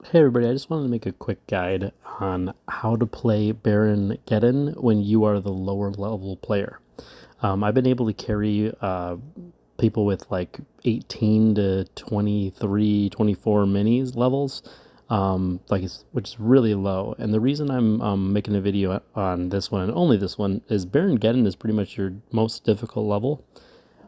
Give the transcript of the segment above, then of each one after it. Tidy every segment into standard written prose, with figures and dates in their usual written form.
Hey everybody, I just wanted to make a quick guide on how to play Baron Geddon when you are the lower level player. I've been able to carry people with like 18 to 23, 24 minis levels, which is really low. And the reason I'm making a video on this one and only this one is Baron Geddon is pretty much your most difficult level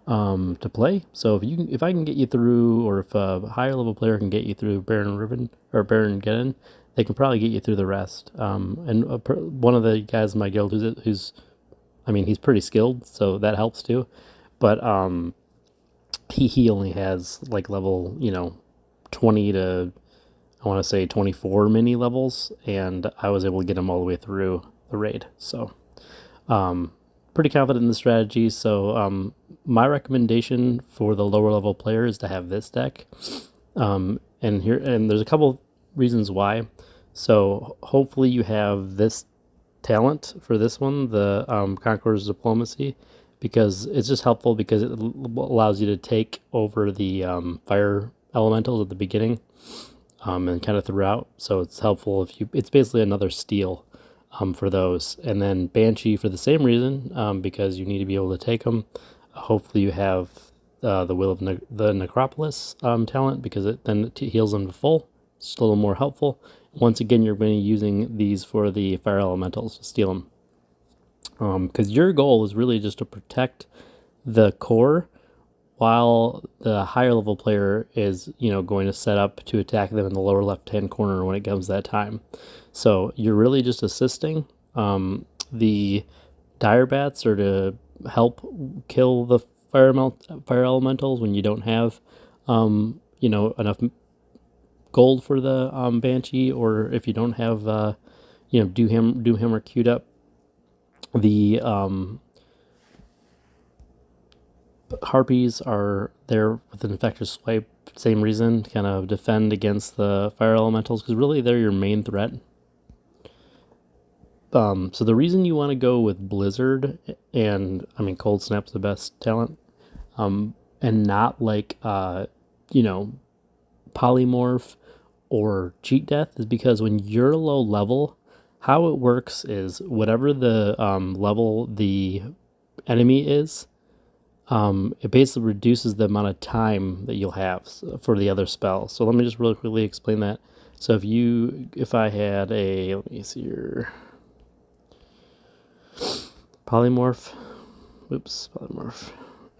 to play. So if I can get you through, or if a higher level player can get you through Baron Ribbon or Baron Geddon, they can probably get you through the rest. One of the guys in my guild he's pretty skilled, so that helps too. But he only has like level 20 to, I want to say, 24 mini levels, and I was able to get him all the way through the raid. So pretty confident in the strategy. So my recommendation for the lower level player is to have this deck. And there's a couple reasons why. So hopefully you have this talent for this one, the Conqueror's Diplomacy, because it's just helpful because it allows you to take over the fire elementals at the beginning and kind of throughout. So it's helpful it's basically another steal for those. And then Banshee for the same reason, because you need to be able to take them. Hopefully you have the Will of the Necropolis talent, because it heals them to full. It's a little more helpful. Once again, you're going to be using these for the fire elementals to steal them. Because your goal is really just to protect the core while the higher level player is, going to set up to attack them in the lower left-hand corner when it comes that time. So you're really just assisting. The dire bats are to help kill the fire elementals when you don't have, enough gold for the Banshee, or if you don't have, Doomhammer queued up. The Harpies are there with an infectious swipe, same reason, to kind of defend against the fire elementals, because really they're your main threat. So the reason you want to go with Blizzard, and Cold Snap's the best talent, and not like Polymorph or Cheat Death, is because when you're low level, how it works is whatever the level the enemy is, it basically reduces the amount of time that you'll have for the other spell. So let me just really quickly explain that. So if I had let me see here, Polymorph.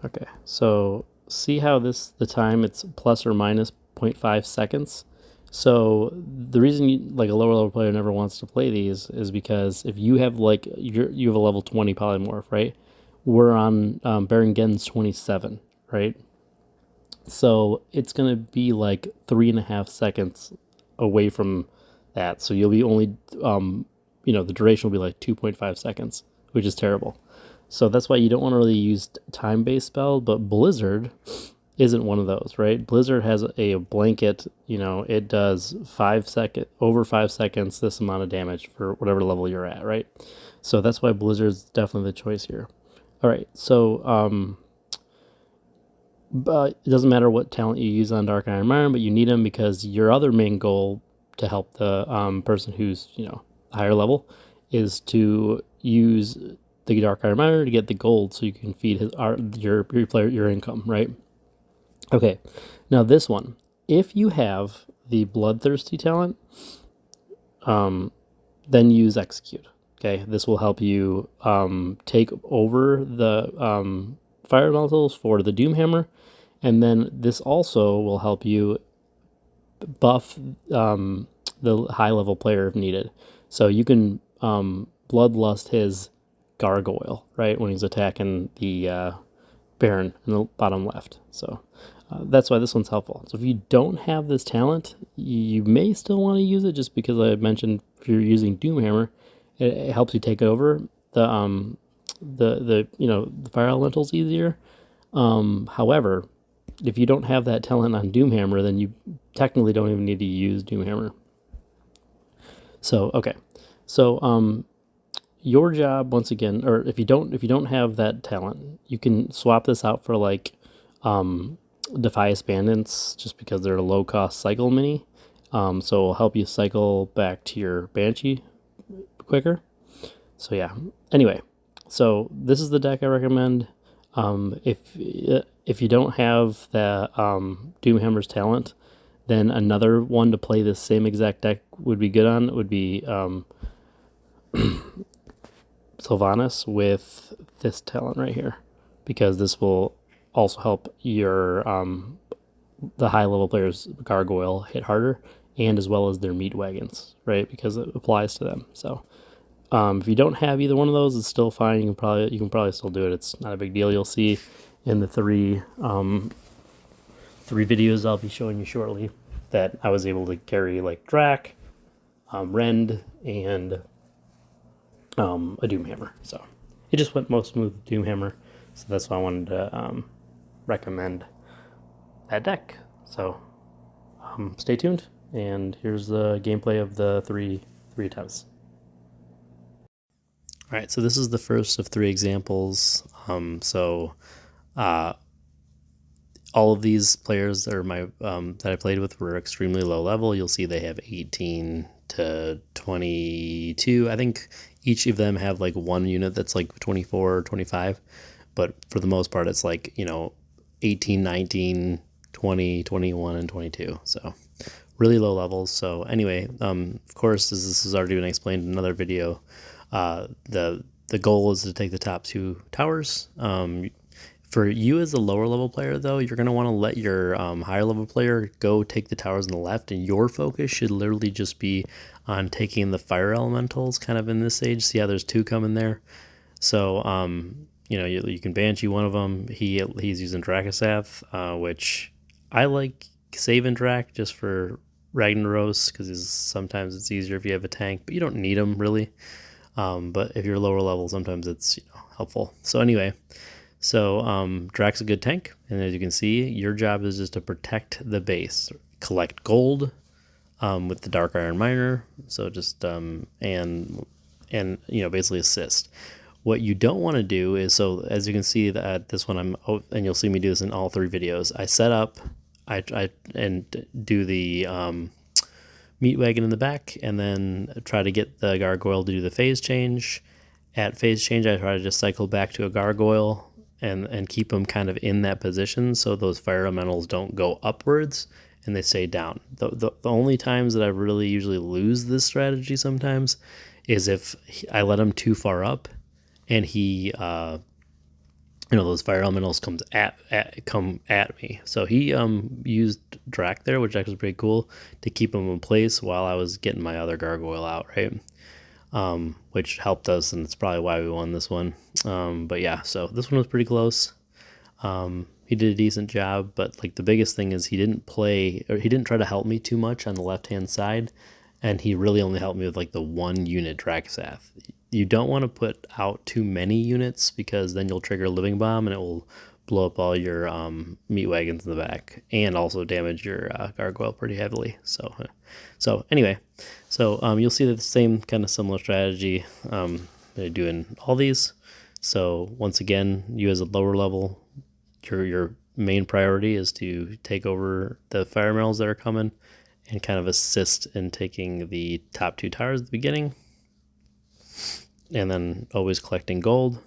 Okay, so see how the time, it's plus or minus 0.5 seconds. So the reason a lower level player never wants to play these is because if you have you have a level 20 Polymorph, right? We're on Baron Geddon's 27, right? So it's gonna be like 3.5 seconds away from that. So you'll be only the duration will be like 2.5 seconds, which is terrible. So that's why you don't want to really use time-based spell, but Blizzard isn't one of those, right? Blizzard has a blanket, it does over 5 seconds, this amount of damage for whatever level you're at, right? So that's why Blizzard's definitely the choice here. All right, so but it doesn't matter what talent you use on Dark Iron Iron, but you need them because your other main goal to help the person who's higher level is to use the Dark Iron Miner to get the gold, so you can feed your player your income, right? Okay, now this one, if you have the Bloodthirsty talent, then use Execute. Okay, this will help you take over the fire elementals for the Doomhammer, and then this also will help you buff the high level player if needed. So you can Bloodlust his Gargoyle, right, when he's attacking the Baron in the bottom left. So that's why this one's helpful. So if you don't have this talent, you may still want to use it, just because I mentioned if you're using Doomhammer, it helps you take over the fire elementals easier. However, if you don't have that talent on Doomhammer, then you technically don't even need to use Doomhammer. So okay, so your job, once again, or if you don't have that talent, you can swap this out for Defias Bandits, just because they're a low cost cycle mini. So it'll help you cycle back to your Banshee quicker. So yeah, anyway, so this is the deck I recommend. If you don't have that Doomhammer's talent, then another one to play this same exact deck would be good on would be Sylvanas with this talent right here, because this will also help your the high level players Gargoyle hit harder, and as well as their meat wagons, right? Because it applies to them. So if you don't have either one of those, it's still fine. You can probably still do it. It's not a big deal. You'll see in the three videos I'll be showing you shortly that I was able to carry like Drac, Rend, and a Doomhammer. So it just went most smooth with Doomhammer. So that's why I wanted to recommend that deck. So stay tuned, and here's the gameplay of the three attempts. All right, so this is the first of 3 examples. All of these players that are my that I played with were extremely low level. You'll see they have 18 to 22. I think each of them have like one unit that's like 24 or 25, but for the most part it's like, 18, 19, 20, 21, and 22. So really low levels. So anyway, of course, as this has already been explained in another video, the goal is to take the top 2 towers. For you as a lower level player, though, you're going to want to let your higher level player go take the towers on the left, and your focus should literally just be on taking the fire elementals kind of in this stage. See how there's 2 coming there? So, you can Banshee one of them. He's using Dracasath, which I like saving Drac just for Ragnaros, because sometimes it's easier if you have a tank, but you don't need him really. But if you're lower level, sometimes it's helpful. So anyway, Drac's a good tank, and as you can see, your job is just to protect the base, collect gold with the Dark Iron Miner. So just and basically assist. What you don't want to do is, so as you can see that this one and you'll see me do this in all 3 videos. I set up, and do the meat wagon in the back, and then try to get the gargoyle to do the phase change. At phase change, I try to just cycle back to a gargoyle and keep them kind of in that position so those fire elementals don't go upwards and they stay down. The only times that I really usually lose this strategy sometimes is if I let him too far up and he those fire elementals come at me. So he used Drac there, which actually was pretty cool, to keep him in place while I was getting my other gargoyle out, right? Which helped us, and it's probably why we won this one. But yeah, so this one was pretty close. He did a decent job, but like the biggest thing is he didn't try to help me too much on the left-hand side, and he really only helped me with like the 1 unit Dracasath. You don't want to put out too many units, because then you'll trigger Living Bomb and it will blow up all your meat wagons in the back, and also damage your gargoyle pretty heavily. So anyway, you'll see that the same kind of similar strategy they're doing all these. So once again, you as a lower level, your main priority is to take over the fire mills that are coming and kind of assist in taking the top 2 towers at the beginning, and then always collecting gold.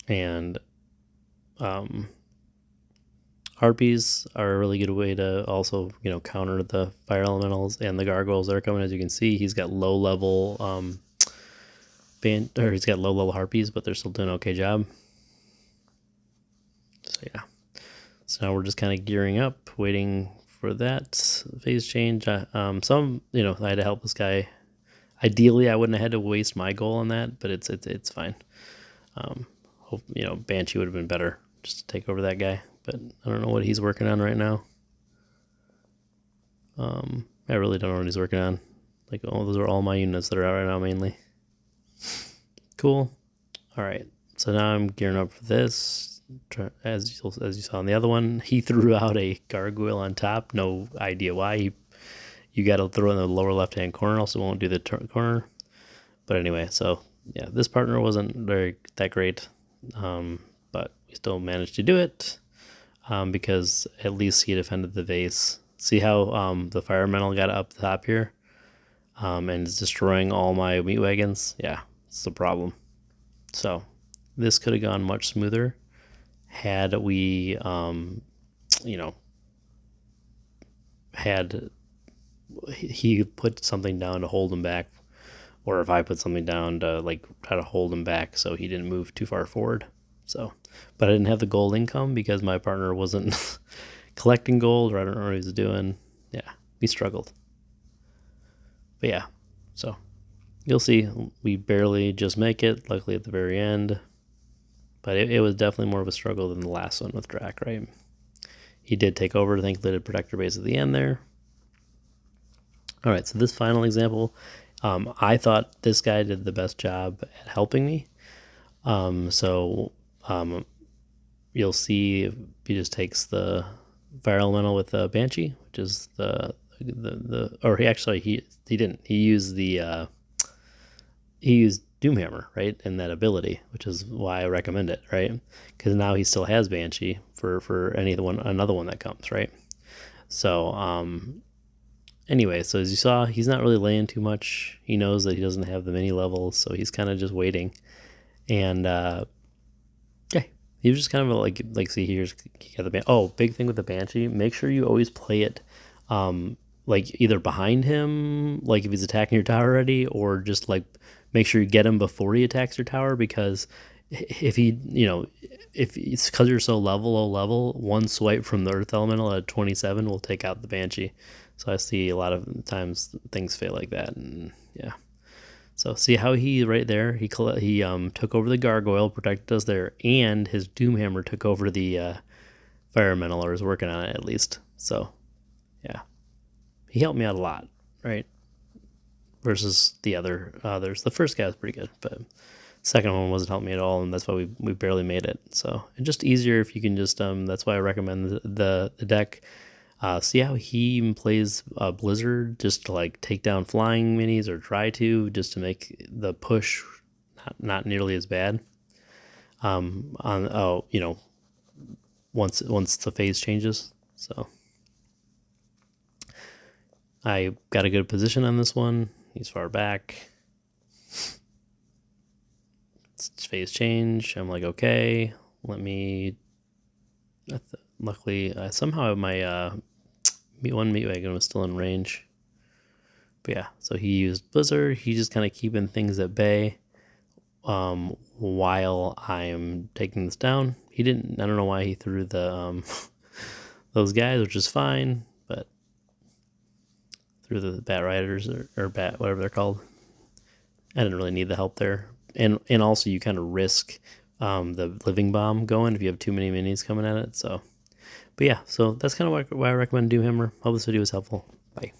And harpies are a really good way to also counter the fire elementals and the gargoyles that are coming. As you can see, he's got low level he's got low level harpies, but they're still doing an okay job. So yeah, so now we're just kind of gearing up, waiting for that phase change. I had to help this guy. Ideally, I wouldn't have had to waste my goal on that, but it's fine. Hope Banshee would have been better just to take over that guy, but I don't know what he's working on right now. I really don't know what he's working on. Like, those are all my units that are out right now mainly. Cool. All right, so now I'm gearing up for this. As you saw in the other one, he threw out a gargoyle on top. No idea why. You got to throw it in the lower left hand corner, also won't do the corner. But anyway, so yeah, this partner wasn't that great, but we still managed to do it. because at least he defended the vase. See how the fire elemental got up the top here and is destroying all my meat wagons? Yeah, it's the problem. So this could have gone much smoother had we, had he put something down to hold him back, or if I put something down to like try to hold him back so he didn't move too far forward. So, but I didn't have the gold income because my partner wasn't collecting gold, or I don't know what he was doing. Yeah, we struggled. But yeah, so you'll see we barely just make it, luckily at the very end. But it was definitely more of a struggle than the last one with Drac, right? He did take over, thankfully, the protector base at the end there. All right, so this final example, I thought this guy did the best job at helping me. You'll see he just takes the fire elemental with the Banshee, which is or he didn't. He used Doomhammer, right, in that ability, which is why I recommend it, right? Because now he still has Banshee for another one that comes, right? So anyway, so as you saw, he's not really laying too much. He knows that he doesn't have the mini levels, so he's kind of just waiting. And yeah, he was just kind of like see, here's he got the big thing with the Banshee. Make sure you always play it like either behind him, like if he's attacking your tower already, or just like make sure you get him before he attacks your tower, because if he, if it's because you're so low level, one swipe from the Earth Elemental at 27 will take out the Banshee. So I see a lot of times things fail like that, and yeah. So see how he right there, he took over the Gargoyle, protected us there, and his Doomhammer took over the Fire Elemental, or is working on it at least. So yeah, he helped me out a lot, right? Versus the others. The first guy was pretty good, but second one wasn't helping me at all, and that's why we barely made it. So it's just easier if you can just that's why I recommend the deck. See how he even plays Blizzard just to like take down flying minis, or try to, just to make the push not nearly as bad. Once the phase changes. So I got a good position on this one. He's far back. It's phase change. I'm like, okay, let me. Luckily, somehow my one meat wagon was still in range. But yeah, so he used Blizzard. He's just kind of keeping things at bay while I'm taking this down. He didn't. I don't know why he threw the those guys, which is fine, but through the Bat Riders or Bat, whatever they're called. I didn't really need the help there. And also you kind of risk the Living Bomb going if you have too many minis coming at it. So, but yeah, so that's kind of why I recommend Doomhammer. Hope this video was helpful. Bye.